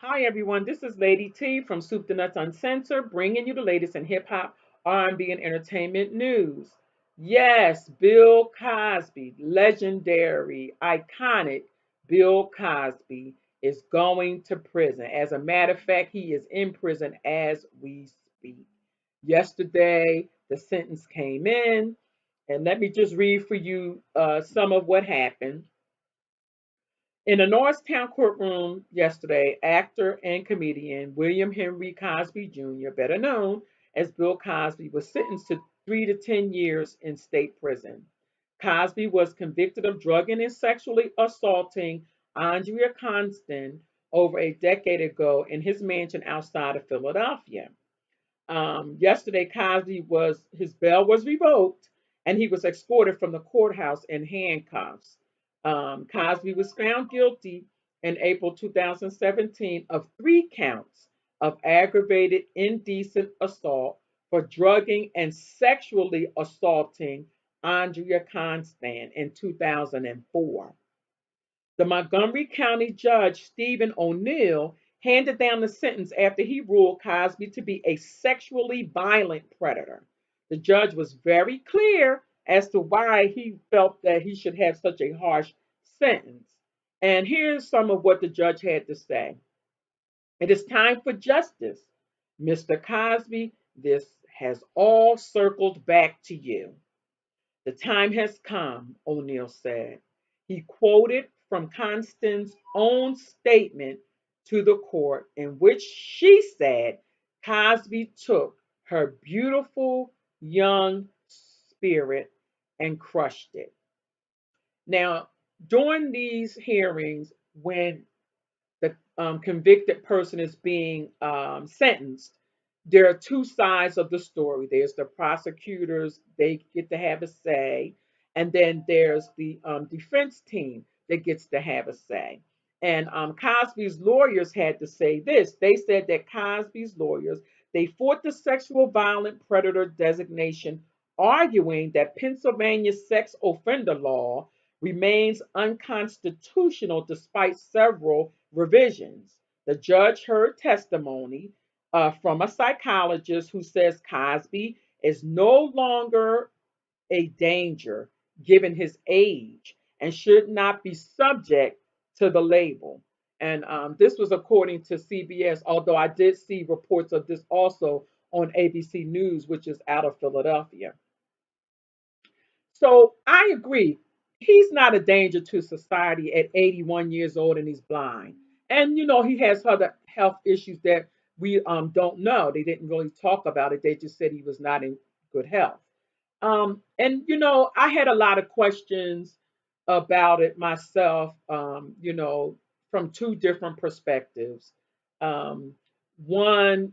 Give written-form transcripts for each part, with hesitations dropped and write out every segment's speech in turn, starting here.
Hi everyone, this is Lady T from Soup to Nuts Uncensored, bringing you the latest in hip hop, R&B, and entertainment news. Yes, Bill Cosby, legendary, iconic Bill Cosby is going to prison. As a matter of fact, he is in prison as we speak. Yesterday, the sentence came in, and let me just read for you some of what happened. In a Norristown courtroom yesterday, actor and comedian William Henry Cosby Jr., better known as Bill Cosby, was sentenced to 3 to 10 years in state prison. Cosby was convicted of drugging and sexually assaulting Andrea Constant over a decade ago in his mansion outside of Philadelphia. Yesterday, Cosby was his bail was revoked, and he was escorted from the courthouse in handcuffs. Cosby was found guilty in April 2017 of 3 counts of aggravated indecent assault for drugging and sexually assaulting Andrea Constant in 2004. The Montgomery County Judge Stephen O'Neill handed down the sentence after he ruled Cosby to be a sexually violent predator. The judge was very clear as to why he felt that he should have such a harsh sentence. And here's some of what the judge had to say. It is time for justice. Mr. Cosby, this has all circled back to you. The time has come, O'Neill said. He quoted from Constance's own statement to the court, in which she said Cosby took her beautiful young spirit and crushed it. Now, during these hearings, when the convicted person is being sentenced, there are two sides of the story. There's the prosecutors, they get to have a say, and then there's the defense team that gets to have a say. And Cosby's lawyers had to say this. They said that Cosby's lawyers, they fought the sexual violent predator designation, arguing that Pennsylvania's sex offender law remains unconstitutional despite several revisions. The judge heard testimony from a psychologist who says Cosby is no longer a danger given his age and should not be subject to the label. And this was according to CBS, although I did see reports of this also on ABC News, which is out of Philadelphia. So I agree. He's not a danger to society at 81 years old and he's blind. And he has other health issues that we don't know. They didn't really talk about it. They just said he was not in good health. And I had a lot of questions about it myself. From two different perspectives. Um, One,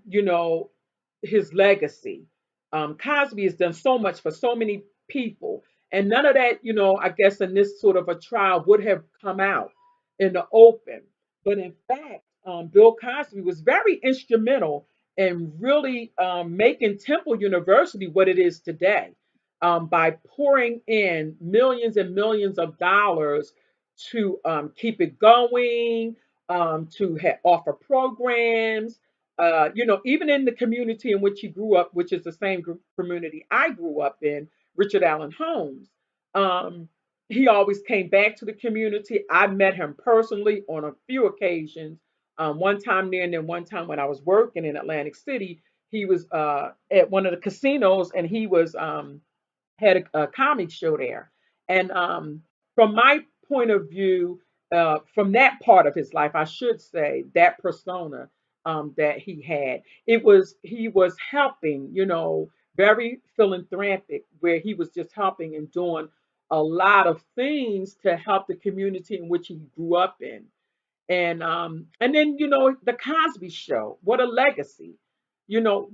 his legacy. Cosby has done so much for so many people, and none of that, I guess in this sort of a trial would have come out in the open. But in fact, Bill Cosby was very instrumental in really making Temple University what it is today, by pouring in millions and millions of dollars to keep it going, to offer programs. Even in the community in which he grew up, which is the same community I grew up in, Richard Allen Holmes. Um, he always came back to the community. I met him personally on a few occasions. One time there, and then one time when I was working in Atlantic City, he was at one of the casinos, and he was had a comic show there. And from my point of view, from that part of his life, I should say that persona that he had, he was helping, very philanthropic, where he was just helping and doing a lot of things to help the community in which he grew up in. And then the Cosby Show, what a legacy. You know,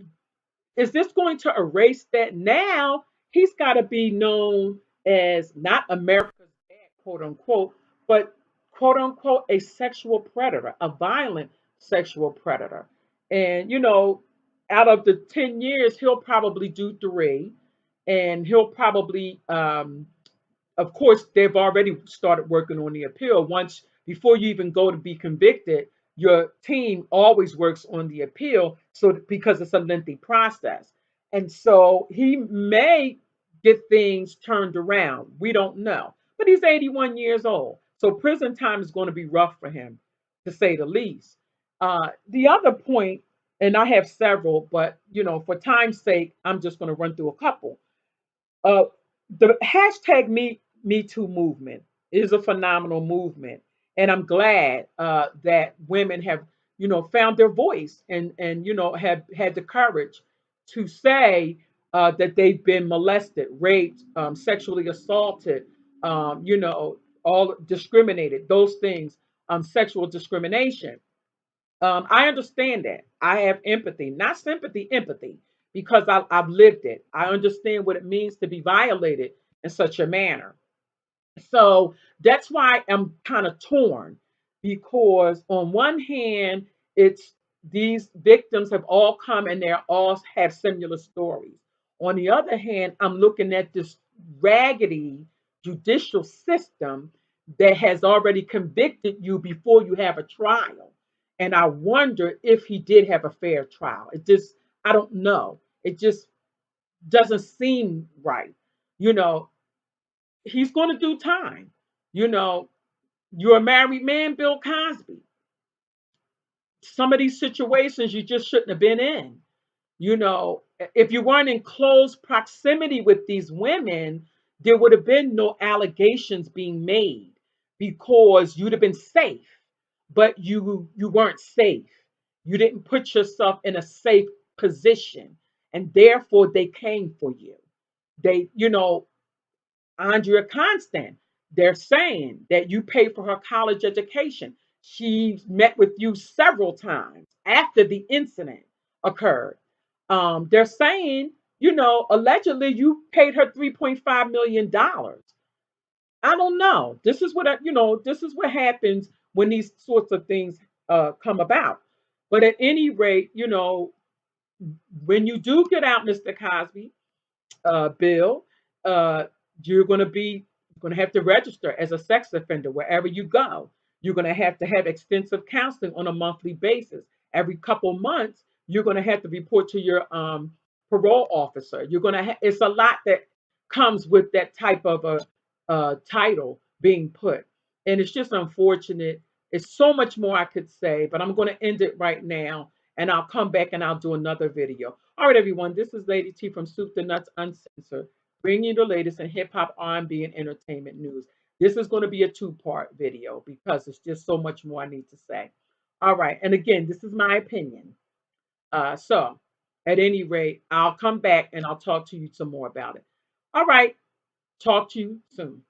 is this going to erase that? Now he's got to be known as not America's dad, quote unquote, but quote unquote a sexual predator, a violent sexual predator. And out of the 10 years, he'll probably do three, and he'll probably of course, they've already started working on the appeal. Once before you even go to be convicted, your team always works on the appeal, so because it's a lengthy process. And so he may get things turned around. We don't know. But he's 81 years old. So prison time is going to be rough for him, to say the least. The other point, and I have several, but for time's sake, I'm just going to run through a couple. Uh, the hashtag Me Too movement is a phenomenal movement, and I'm glad that women have found their voice and have had the courage to say that they've been molested, raped, sexually assaulted, all discriminated, those things, sexual discrimination. I understand that. I have empathy, not sympathy, empathy, because I've lived it. I understand what it means to be violated in such a manner. So that's why I'm kind of torn, because on one hand, it's these victims have all come and they all have similar stories. On the other hand, I'm looking at this raggedy judicial system that has already convicted you before you have a trial. And I wonder if he did have a fair trial. I don't know. It just doesn't seem right. You know, he's going to do time. You know, you're a married man, Bill Cosby. Some of these situations you just shouldn't have been in. If you weren't in close proximity with these women, there would have been no allegations being made because you'd have been safe. But you weren't safe. You didn't put yourself in a safe position, and therefore they came for you. Andrea Constant, they're saying that you paid for her college education. She met with you several times after the incident occurred. They're saying, allegedly you paid her $3.5 million. I don't know. This is what happens when these sorts of things come about. But at any rate, when you do get out, Mr. Cosby, Bill, uh, you're going to have to register as a sex offender wherever you go. You're going to have extensive counseling on a monthly basis. Every couple months, you're going to have to report to your parole officer. It's a lot that comes with that type of a title being put, and it's just unfortunate. It's so much more I could say, but I'm going to end it right now, and I'll come back and I'll do another video. All right, everyone. This is Lady T from Soup to Nuts Uncensored, bringing you the latest in hip hop, R&B, and entertainment news. This is going to be a two-part video because it's just so much more I need to say. All right, and again, this is my opinion. So, at any rate, I'll come back and I'll talk to you some more about it. All right, talk to you soon.